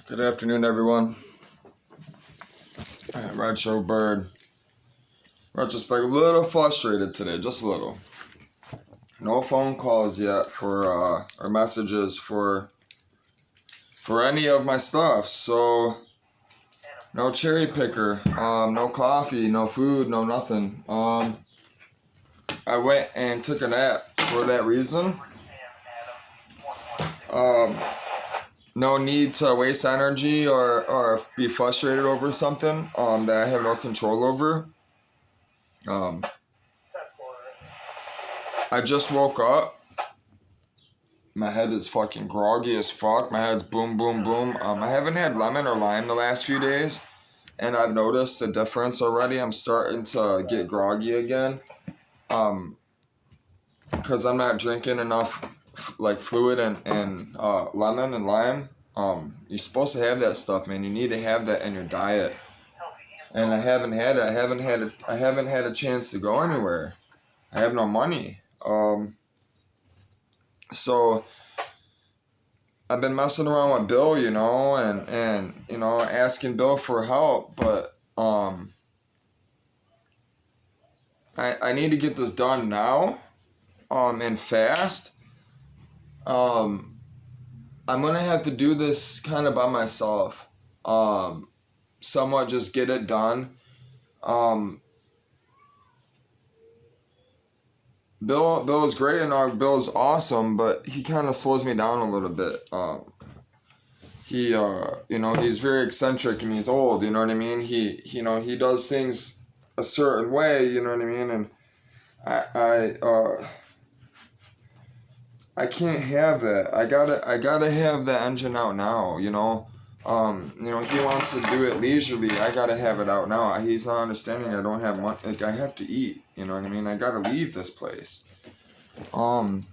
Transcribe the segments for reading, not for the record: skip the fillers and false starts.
Good afternoon, everyone. Retro Bird. Retrospect, a little frustrated today, just a little. No phone calls yet or messages for any of my stuff. So no cherry picker, no coffee, no food, no nothing. I went and took a nap for that reason. No need to waste energy or be frustrated over something that I have no control over. I just woke up. My head is fucking groggy as fuck. My head's boom, boom, boom. I haven't had lemon or lime the last few days, and I've noticed the difference already. I'm starting to get groggy again. Because I'm not drinking enough like fluid and lemon and lime. You're supposed to have that stuff, man. You need to have that in your diet. And I haven't had it. I haven't had a chance to go anywhere. I have no money. So I've been messing around with Bill, and asking Bill for help, but I need to get this done now, and fast. I'm gonna have to do this kind of by myself. Somewhat just get it done. Bill is great and Bill's awesome, but he kind of slows me down a little bit. He's very eccentric and he's old, you know what I mean? He does things a certain way, you know what I mean? And I can't have that. I gotta have the engine out now, He wants to do it leisurely. I gotta have it out now. He's not understanding I don't have money. Like, I have to eat, you know what I mean? I gotta leave this place. I'm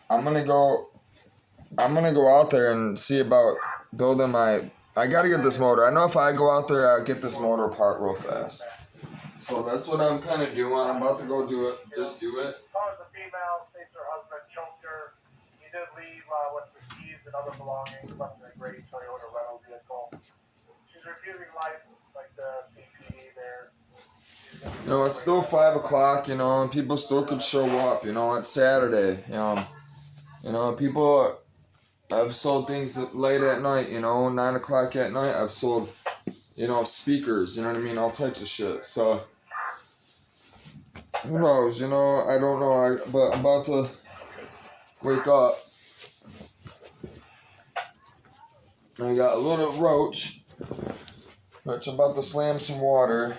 gonna go out there and see about building I gotta get this motor. I know if I go out there, I'll get this motor apart real fast. So that's what I'm kind of doing. I'm about to go do it. Just do it. The female states her husband choked her. He did leave with the keys and other belongings, left in a gray Toyota rental vehicle. She's refusing license, like the CPD there. It's still 5 o'clock, and people still could show up. It's Saturday. People. I've sold things late at night. 9 o'clock at night. I've sold, speakers. You know what I mean? All types of shit. So. Who knows, I don't know, but I'm about to wake up. I got a little roach, which I'm about to slam some water.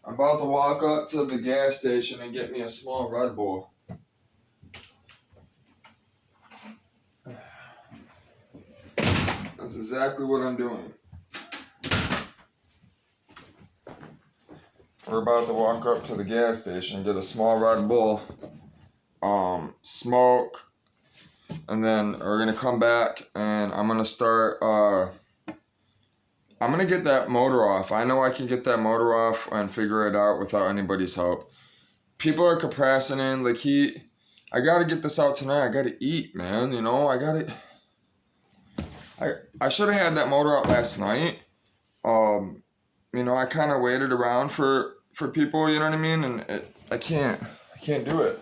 I'm about to walk up to the gas station and get me a small Red Bull. That's exactly what I'm doing. We're about to walk up to the gas station, get a small Red Bull, smoke, and then we're gonna come back and I'm gonna start. I'm gonna get that motor off. I know I can get that motor off and figure it out without anybody's help. People are procrastinating. I gotta get this out tonight. I gotta eat, man. I should have had that motor out last night. I kind of waited around for people, you know what I mean? And I can't do it.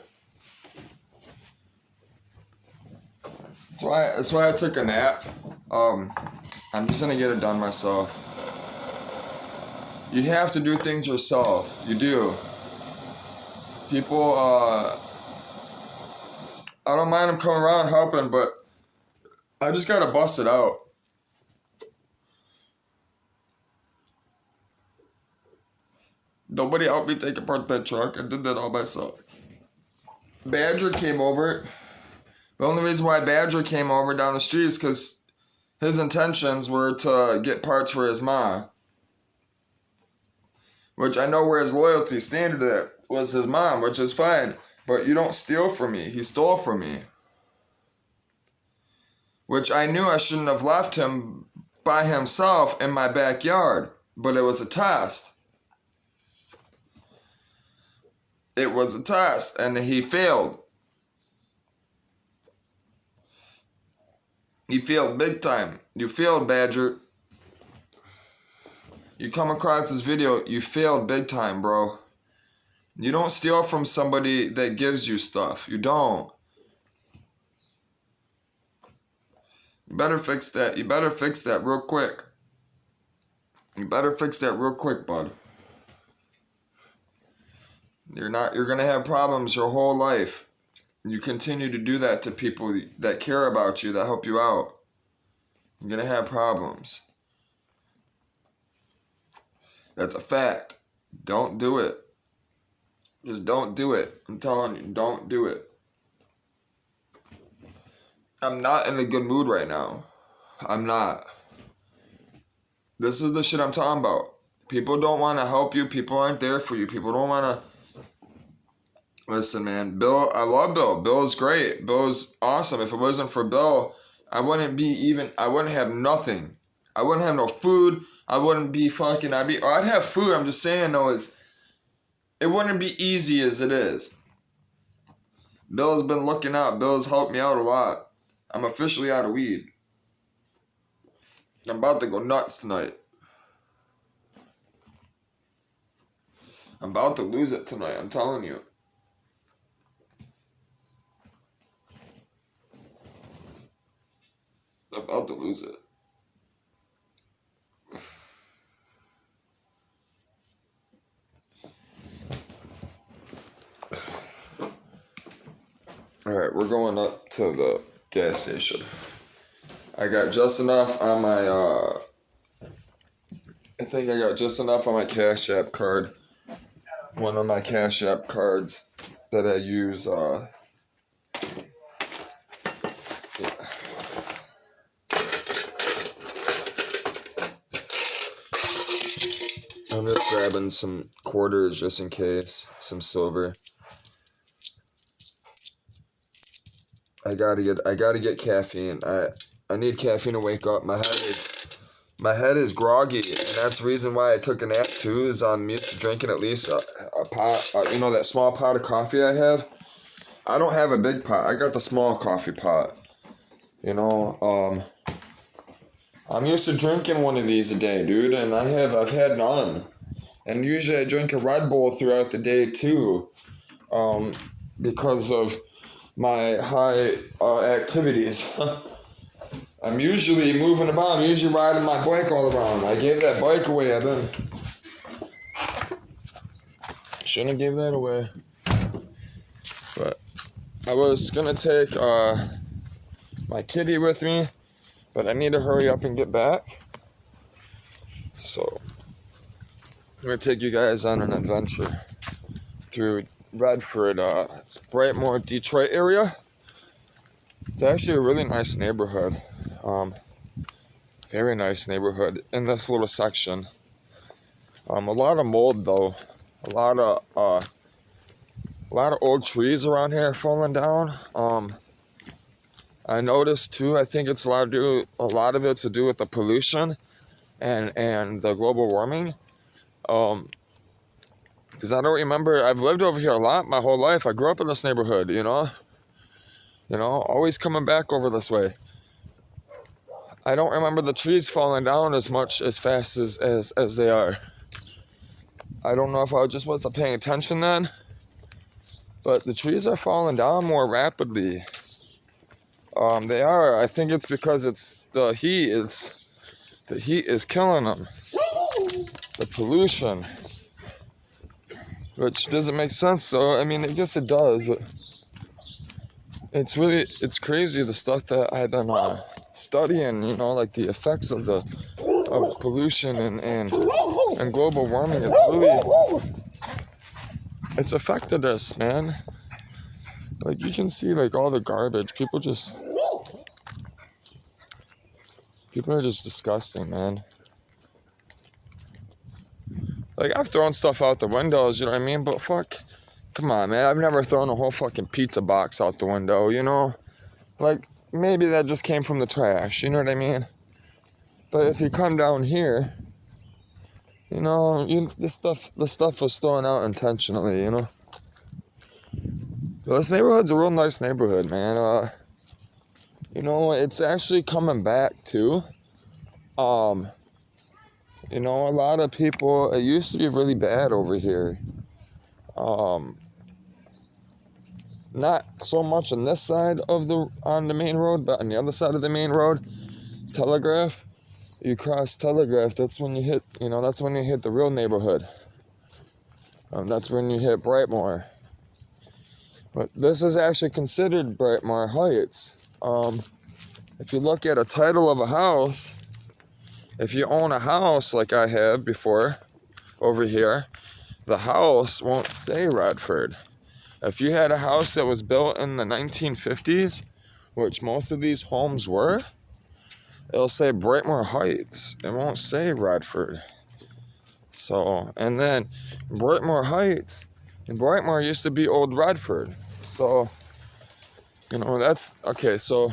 That's why I took a nap. I'm just gonna get it done myself. You have to do things yourself. You do. People, I don't mind them coming around helping, but I just gotta bust it out. Nobody helped me take apart that truck. I did that all myself. Badger came over. The only reason why Badger came over down the street is because his intentions were to get parts for his mom. Which I know where his loyalty standard at was his mom, which is fine. But you don't steal from me. He stole from me. Which I knew I shouldn't have left him by himself in my backyard. But it was a test. It was a test, and he failed. You failed big time. You failed, Badger. You come across this video, you failed big time, bro. You don't steal from somebody that gives you stuff. You don't. You better fix that. You better fix that real quick. You better fix that real quick, bud. You're gonna have problems your whole life. You continue to do that to people that care about you, that help you out. You're gonna have problems. That's a fact. Don't do it. Just don't do it. I'm telling you, don't do it. I'm not in a good mood right now. I'm not. This is the shit I'm talking about. People don't want to help you. People aren't there for you. People don't want to. Listen, man. Bill, I love Bill. Bill's great. Bill's awesome. If it wasn't for Bill, I wouldn't have nothing. I wouldn't have no food. I wouldn't be fucking, I'd have food. I'm just saying though, it wouldn't be easy as it is. Bill's been looking out. Bill's helped me out a lot. I'm officially out of weed. I'm about to go nuts tonight. I'm about to lose it tonight, I'm telling you. I'm about to lose it. Alright, we're going up to the gas station. I got just enough on my, I think I got just enough on my Cash App card. One of my Cash App cards that I use, I'm just grabbing some quarters just in case, some silver. I gotta get caffeine. I need caffeine to wake up. My head is groggy, and that's the reason why I took a nap too. Is I'm used to drinking at least a pot. That small pot of coffee I have. I don't have a big pot. I got the small coffee pot. I'm used to drinking one of these a day, dude, and I've had none. And usually I drink a Red Bull throughout the day too, because of my high activities. I'm usually moving about. I'm usually riding my bike all around. I gave that bike away. Shouldn't have gave that away. But I was gonna take my kitty with me, but I need to hurry up and get back. So I'm gonna take you guys on an adventure through Redford. It's Brightmoor, Detroit area. It's actually a really nice neighborhood. Very nice neighborhood in this little section. A lot of mold though. A lot of old trees around here falling down. I noticed too. I think it's a lot of it to do with the pollution and the global warming. Because I don't remember. I've lived over here a lot my whole life. I grew up in this neighborhood. Always coming back over this way. I don't remember the trees falling down as fast as they are. I don't know if I just wasn't paying attention then, but the trees are falling down more rapidly. They are. I think it's because the heat is killing them. The pollution, which doesn't make sense. So I mean, I guess it does, but it's crazy the stuff that I've been studying. Like the effects of pollution and global warming. It's affected us, man. Like you can see, like all the garbage. People are just disgusting, man. Like I've thrown stuff out the windows, you know what I mean? But fuck, come on, man. I've never thrown a whole fucking pizza box out the window, Like maybe that just came from the trash, you know what I mean? But if you come down here, the stuff was thrown out intentionally, But this neighborhood's a real nice neighborhood, man. You know, it's actually coming back too. You know, a lot of people, it used to be really bad over here. Not so much on this side of on the main road, but on the other side of the main road, Telegraph. You cross Telegraph, that's when you hit, that's when you hit the real neighborhood. That's when you hit Brightmoor. But this is actually considered Brightmoor Heights. If you look at a title of a house, if you own a house like I have before over here, the house won't say Redford. If you had a house that was built in the 1950s, which most of these homes were, it'll say Brightmoor Heights. It won't say Redford. So, and then Brightmoor Heights, and Brightmoor used to be Old Redford. So, that's, okay, so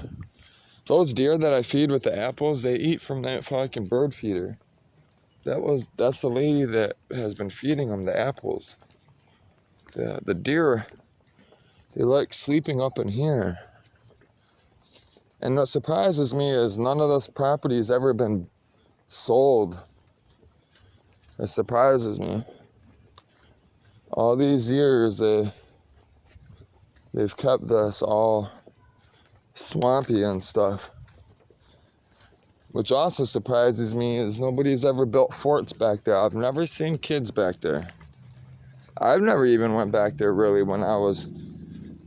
those deer that I feed with the apples, they eat from that fucking bird feeder. That's the lady that has been feeding them the apples. The deer, they like sleeping up in here. And what surprises me is none of this property has ever been sold. It surprises me. All these years, they've kept this all swampy and stuff. Which also surprises me is nobody's ever built forts back there. I've never seen kids back there. I've never even went back there really when I was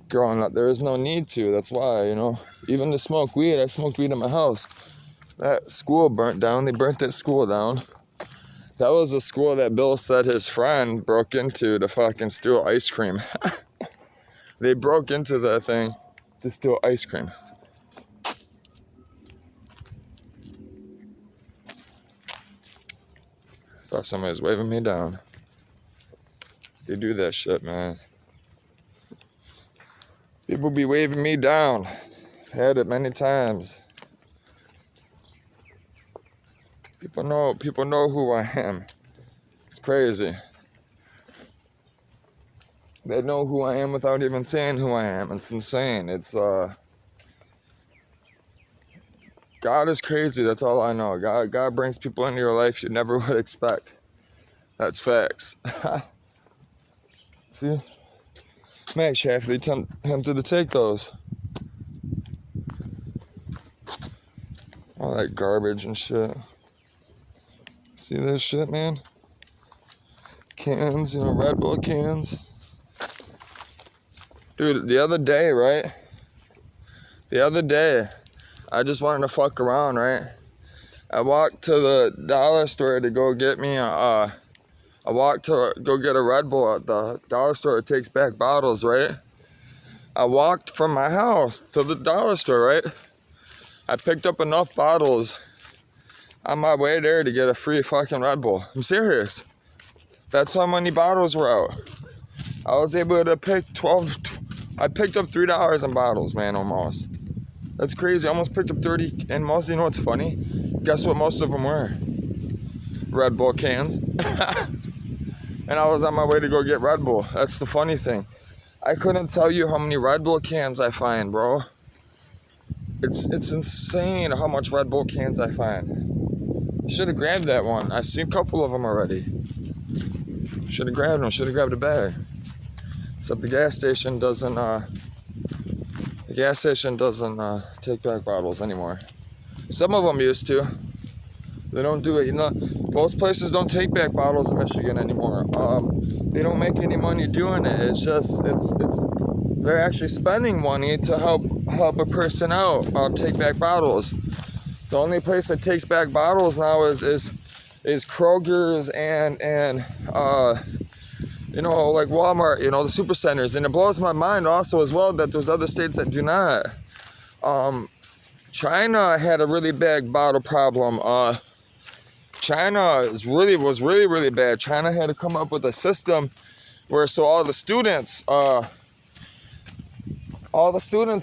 growing up. There is no need to. That's why, even to smoke weed, I smoked weed in my house. That school burnt down. They burnt that school down. That was the school that Bill said his friend broke into to fucking steal ice cream. They broke into that thing to steal ice cream. Thought somebody was waving me down. They do that shit, man. People be waving me down. I've had it many times. People know who I am. It's crazy. They know who I am without even saying who I am. It's insane. God is crazy, that's all I know. God brings people into your life you never would expect. That's facts. See? I'm actually tempted to take those. All that garbage and shit. See this shit, man? Cans, Red Bull cans. Dude, the other day, right? I just wanted to fuck around, right? I walked to the dollar store to go get me I walked to go get a Red Bull at the dollar store. It takes back bottles, right? I walked from my house to the dollar store, right? I picked up enough bottles on my way there to get a free fucking Red Bull. I'm serious. That's how many bottles were out. I was able to pick I picked up $3 in bottles, man, almost. That's crazy. I almost picked up 30, and most, you know what's funny? Guess what most of them were? Red Bull cans. And I was on my way to go get Red Bull. That's the funny thing. I couldn't tell you how many Red Bull cans I find, bro. It's insane how much Red Bull cans I find. Should have grabbed that one. I've seen a couple of them already. Should have grabbed them. Should have grabbed a bag. Except the gas station doesn't take back bottles anymore. Some of them used to. They don't do it, Most places don't take back bottles in Michigan anymore. They don't make any money doing it. It's just, they're actually spending money to help a person out, take back bottles. The only place that takes back bottles now is Kroger's and like Walmart, the super centers. And it blows my mind also as well that there's other states that do not. China had a really bad bottle problem. China was really bad. China had to come up with a system where all the students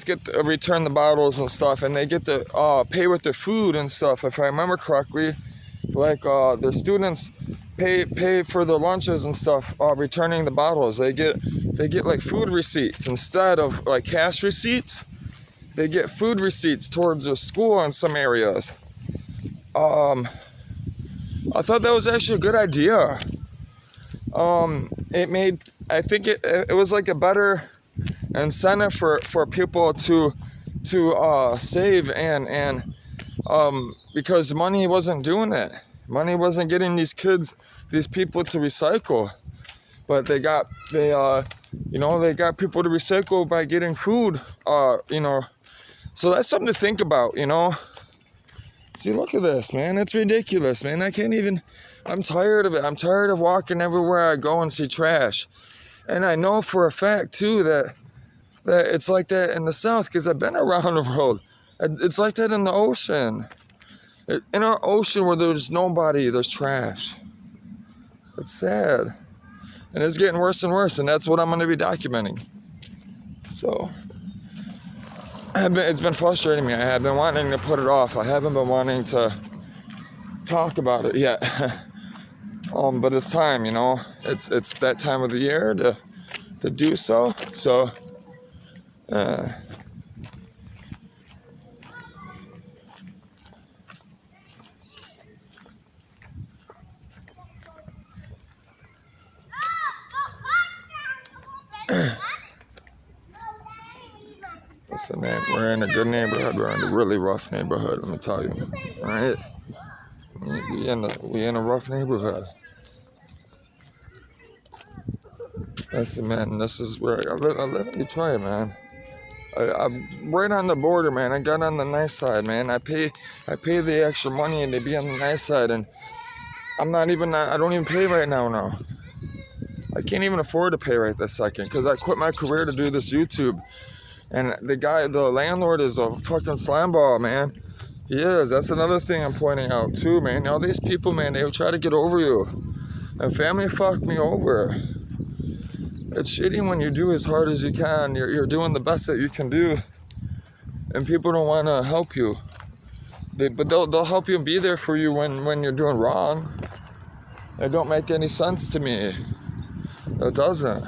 get to return the bottles and stuff, and they get to pay with their food and stuff. If I remember correctly, like their students pay for their lunches and stuff, returning the bottles. They get like food receipts instead of like cash receipts. they get food receipts towards their school in some areas. I thought that was actually a good idea. I think it was like a better incentive for people to save and because money wasn't doing it. Money wasn't getting these people to recycle. But they got people to recycle by getting food, So that's something to think about, See, look at this, man. It's ridiculous, man. I'm tired of it. I'm tired of walking everywhere I go and see trash. And I know for a fact, too, that it's like that in the South, because I've been around the world. It's like that in the ocean. In our ocean where there's nobody, there's trash. It's sad. And it's getting worse and worse, and that's what I'm going to be documenting. So, it's been frustrating me. I have been wanting to put it off. I haven't been wanting to talk about it yet. But it's time, It's that time of the year to do so. So, listen, man, we're in a good neighborhood. We're in a really rough neighborhood, let me tell you. All right? We in a rough neighborhood. Listen, man, this is where I live in Detroit, man. I'm right on the border, man. I got on the nice side, man. I pay the extra money to be on the nice side, and I don't even pay right now. I can't even afford to pay right this second because I quit my career to do this YouTube. And the landlord is a fucking slamball, man. He is. That's another thing I'm pointing out too, man. All these people, man, they try to get over you. And family fucked me over. It's shitty when you do as hard as you can. You're doing the best that you can do. And people don't want to help you. But they'll help you and be there for you when you're doing wrong. It don't make any sense to me. It doesn't.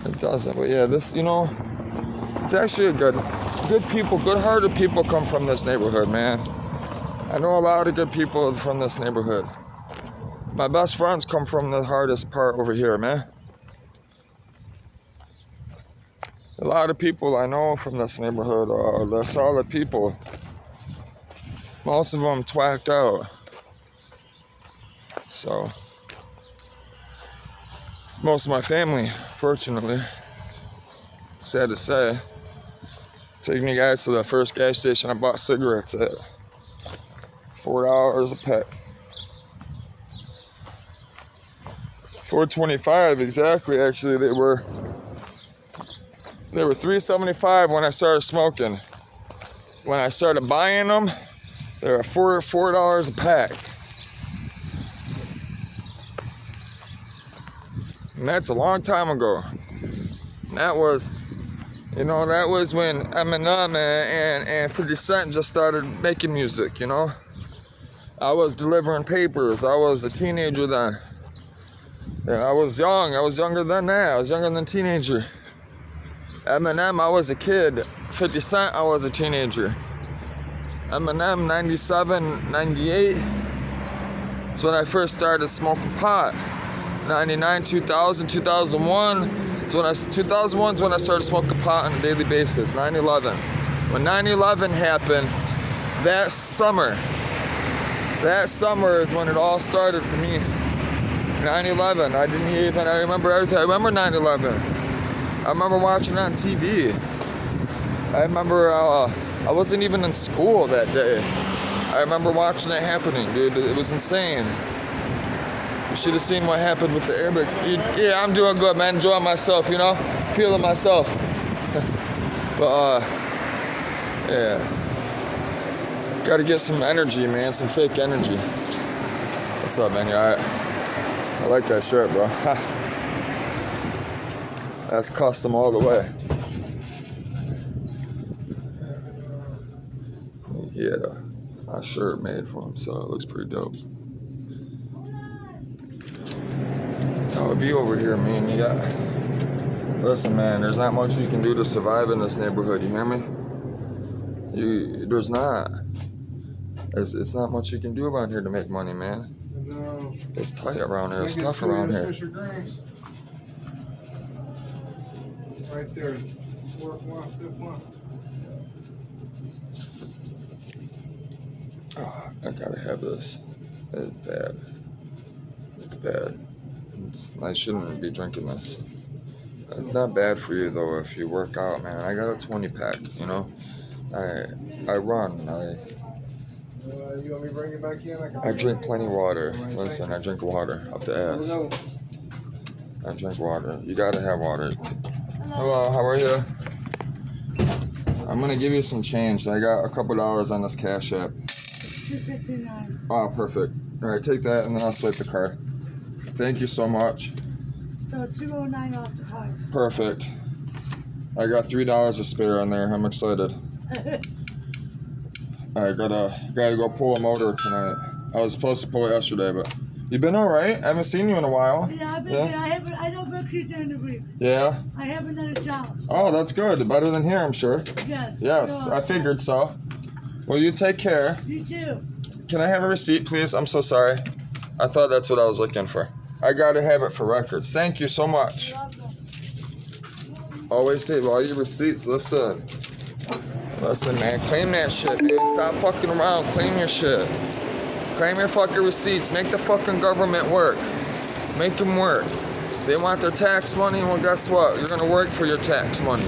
It doesn't. But yeah, this, it's actually a good-hearted people come from this neighborhood, man. I know a lot of good people from this neighborhood. My best friends come from the hardest part over here, man. A lot of people I know from this neighborhood they're solid people. Most of them twacked out. So, it's most of my family, fortunately. Sad to say. Taking you guys to the first gas station I bought cigarettes at. $4 a pack. $4.25 exactly. Actually, they were $3.75 when I started smoking. When I started buying them, they were $4 a pack. And that's a long time ago. And that was when Eminem and 50 Cent just started making music, I was delivering papers. I was a teenager then. And I was young. I was younger than that. I was younger than a teenager. Eminem, I was a kid. 50 Cent, I was a teenager. Eminem, 97, 98. That's when I first started smoking pot. 99, 2000, 2001. 2001 is when I started smoking pot on a daily basis. 9/11. When 9/11 happened, that summer is when it all started for me. 9/11. I remember everything. I remember 9/11. I remember watching it on TV. I remember I wasn't even in school that day. I remember watching it happening, dude. It was insane. You should have seen what happened with the airbags. Yeah, I'm doing good, man. Enjoying myself, feeling myself. But yeah, gotta get some energy, man. Some fake energy. What's up, man? You alright? I like that shirt, bro. That's custom all the way. He had a shirt made for him, so it looks pretty dope. That's how it be over here, man. Listen, man, there's not much you can do to survive in this neighborhood, you hear me? There's not. It's not much you can do around here to make money, man. No. It's tight around here. It's tough around here. Fisher Grams. Right there. Fourth one, fifth one. Oh, I gotta have this. It's bad. It's bad. I shouldn't be drinking this. It's not bad for you though if you work out, man. I got a 20 pack, you know. I run. You want me to bring it back in? I drink plenty of water. Listen, I drink water up the ass. I drink water. You gotta have water. Hello, how are you? I'm gonna give you some change. I got a couple dollars on this Cash App. $2.59. Oh, perfect. All right, take that and then I'll swipe the card. Thank you so much. So $2.09 off the card. Perfect. I got $3 to spare on there. I'm excited. I gotta go pull a motor tonight. I was supposed to pull it yesterday, but you been all right? I haven't seen you in a while. Yeah, I've been. Yeah? I don't work here during the week. Yeah. I have another job. So. Oh, that's good. Better than here, I'm sure. Yes. Yes, I figured so. Well, you take care. You too. Can I have a receipt, please? I'm so sorry. I thought that's what I was looking for. I gotta have it for records. Thank you so much. You're welcome. Always save all your receipts. Listen, man. Claim that shit, man. Stop fucking around. Claim your shit. Claim your fucking receipts. Make the fucking government work. Make them work. They want their tax money. Well, guess what? You're gonna work for your tax money.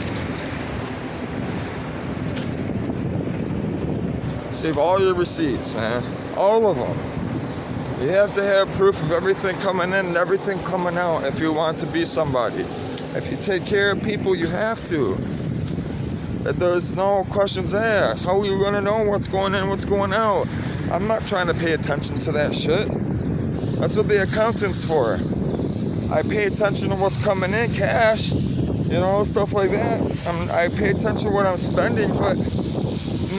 Save all your receipts, man. All of them. You have to have proof of everything coming in and everything coming out if you want to be somebody. If you take care of people, you have to. There's no questions asked. How are you gonna know what's going in, what's going out? I'm not trying to pay attention to that shit. That's what the accountant's for. I pay attention to what's coming in, cash, you know, stuff like that. I pay attention to what I'm spending, but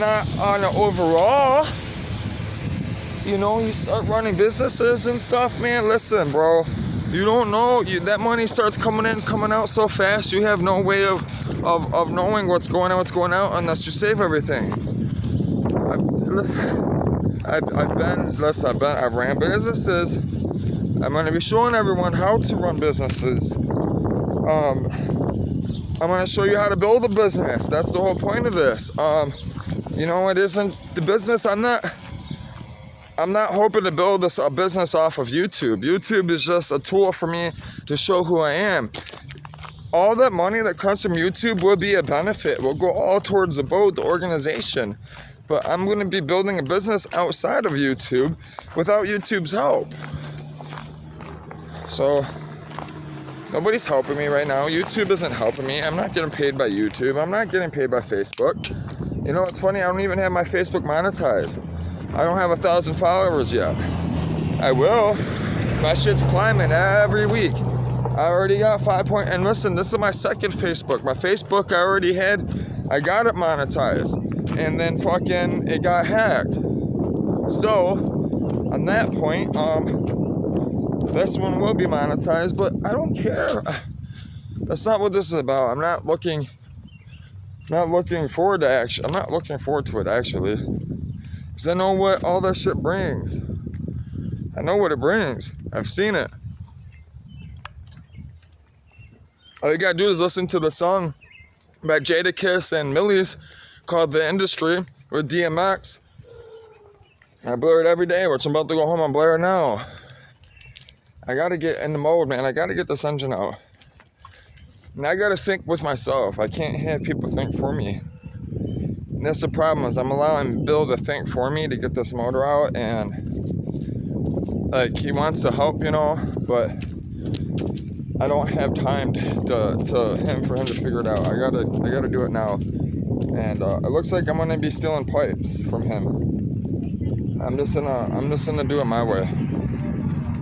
not on an overall. You know, you start running businesses and stuff, man. Listen, bro. You don't know. That money starts coming in, coming out so fast. You have no way of knowing what's going on, what's going out, unless you save everything. I ran businesses. I'm going to be showing everyone how to run businesses. I'm going to show you how to build a business. That's the whole point of this. You know, it isn't the business. I'm not hoping to build a business off of YouTube. YouTube is just a tool for me to show who I am. All that money that comes from YouTube will be a benefit. Will go all towards the organization. But I'm going to be building a business outside of YouTube without YouTube's help. So, nobody's helping me right now. YouTube isn't helping me. I'm not getting paid by YouTube. I'm not getting paid by Facebook. You know, it's funny. I don't even have my Facebook monetized. I don't have 1,000 followers yet. I will. My shit's climbing every week. I already got 5 point. And listen, this is my second Facebook. My Facebook I got it monetized. And then fucking it got hacked. So, on that point, this one will be monetized, but I don't care. That's not what this is about. I'm not looking forward to action. I'm not looking forward to it actually. Because I know what all that shit brings. I know what it brings. I've seen it. All you gotta do is listen to the song by Jadakiss and Millie's called The Industry with DMX. I blur it every day, which I'm about to go home and blur it now. I gotta get in the mode, man. I gotta get this engine out. And I gotta think with myself. I can't have people think for me. And that's the problem, is I'm allowing Bill to think for me to get this motor out, and like he wants to help, you know, but I don't have time for him to figure it out. I gotta do it now. And it looks like I'm gonna be stealing pipes from him. I'm just gonna do it my way.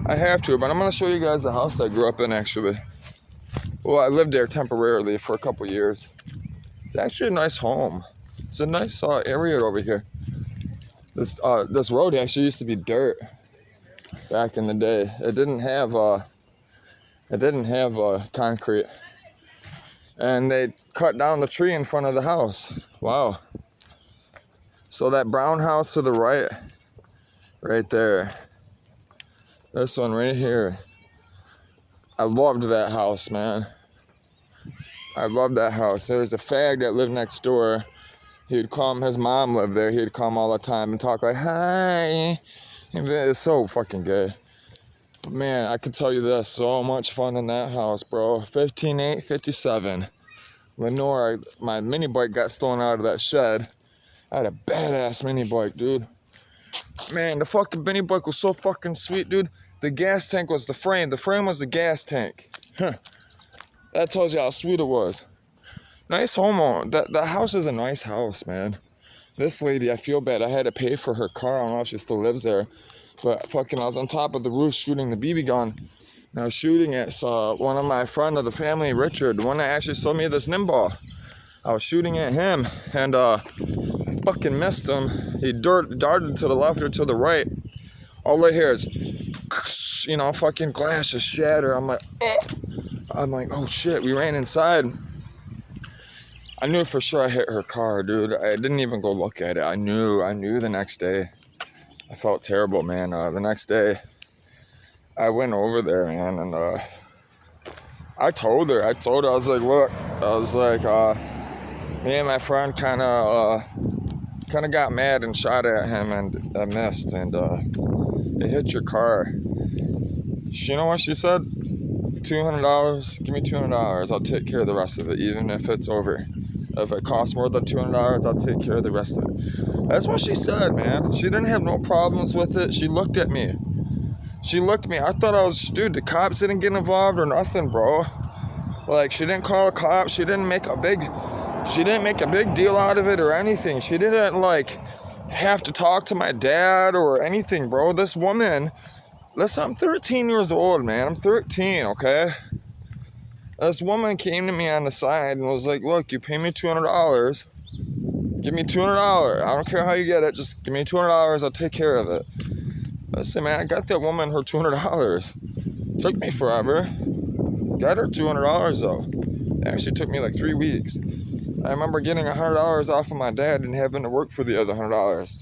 I have to, but I'm gonna show you guys the house I grew up in actually. Well, I lived there temporarily for a couple years. It's actually a nice home. It's a nice area over here. This road actually used to be dirt back in the day. It didn't have concrete. and they cut down the tree in front of the house. Wow. So that brown house to the right there. This one right here. I loved that house, man. I loved that house. There was a fag that lived next door. He'd come, his mom lived there. He'd come all the time and talk like, hi. And it's so fucking gay. But man, I can tell you this, so much fun in that house, bro. 15.857. Lenore, my mini bike got stolen out of that shed. I had a badass mini bike, dude. Man, the fucking mini bike was so fucking sweet, dude. The gas tank was the frame. The frame was the gas tank. Huh. That tells you how sweet it was. Nice home. That house is a nice house, man. This lady, I feel bad. I had to pay for her car. I don't know if she still lives there. But fucking, I was on top of the roof shooting the BB gun. And I was shooting at one of my friend of the family, Richard, the one that actually sold me this Nimball. I was shooting at him, and I fucking missed him. He darted to the left or to the right. All I hear is, you know, fucking glasses shatter. I'm like, oh shit. We ran inside. I knew for sure I hit her car, dude. I didn't even go look at it. I knew the next day. I felt terrible, man. The next day, I went over there, man, and I told her, I was like, look, me and my friend kind of got mad and shot at him, and I missed, and it hit your car. You know what she said? $200, give me $200. I'll take care of the rest of it, even if it's over. If it costs more than $200, I'll take care of the rest of it. That's what she said, man. She didn't have no problems with it. She looked at me. I thought I was, dude, the cops didn't get involved or nothing, bro. Like, she didn't call the cops. She didn't make a big deal out of it or anything. She didn't, like, have to talk to my dad or anything, bro. This woman, listen, I'm 13 years old, man. I'm 13, okay? This woman came to me on the side and was like, look, you pay me $200. Give me $200. I don't care how you get it. Just give me $200. I'll take care of it. Listen, man, I got that woman her $200. Took me forever. Got her $200, though. It actually took me like 3 weeks. I remember getting $100 off of my dad and having to work for the other $100.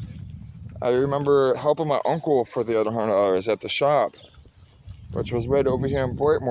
I remember helping my uncle for the other $100 at the shop, which was right over here in Portmore.